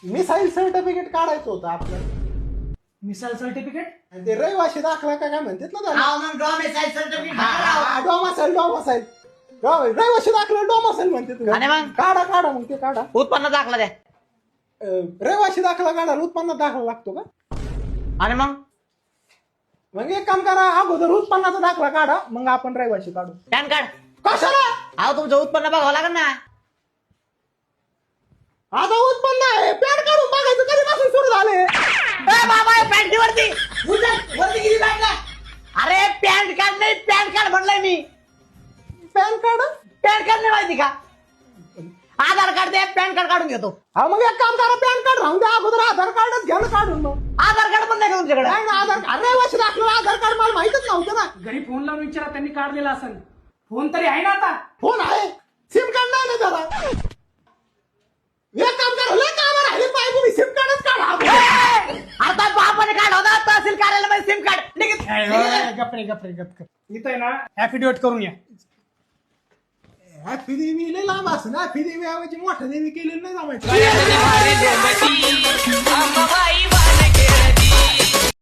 Missile certificate काढायचं होतं आपलं. Missile certificate. आणि ते रहिवाशी दाखला काय म्हणतात ना त्याला. हा मग डॉमिसाईल सर्टिफिकेट डोमासाईल रहिवाशी दाखला डोमासाईल म्हणतात. आणि मग? काढा मग ते काढा. उत्पन्न दाखला द्या. रहिवाशी दाखला काढायला उत्पन्न दाखला लागतो का? आणि मग एक काम करा, अगोदर उत्पन्नाचा दाखला काढा, मग आपण रहिवाशी काढू. Pan card. कशाला? अहो तुमचं उत्पन्न बघावं लागेल ना. आता उत्पन्न आहे, पॅन काढून बघायचं कधीपासून सुरू झाले. बाबा पॅन्ट वरती वरती किती पॅन्ट. अरे पॅन्ट कार्ड नाही, पॅन कार्ड म्हणलंय मी. पॅन कार्ड पॅन कार्ड नाही माहिती का? आधार कार्ड दे, पॅन कार्ड काढून घेतो. हा मग एक काम करा, पॅन कार्ड राहून द्या, अगोदर आधार कार्डच घ्या ना काढून. मग आधार कार्ड पण नाही का तुमच्याकडे? नाही ना, आधार कार्ड रहिवाशी दाखला आधार कार्ड मला माहितच नव्हतं ना. घरी फोन लावून विचारा, त्यांनी काढलेला असेल. फोन तरी आहे ना आता? फोन आहे, सिम कार्ड नाही ना त्याला. एक काम करा, लय काम राहिले पाहिजे, तुम्ही सिम कार्डच काढा. आता बापाने काढवता तहसील कार्यालयामध्ये सिम कार्ड. गप. इथं आहे ना ऍफिडेविट करून या. हॅपी देवी लय लांब असं ना, हॅपी देवी ऐवजी मोठ्या देवी केलेलं नाही जमायचं. अंबाबाई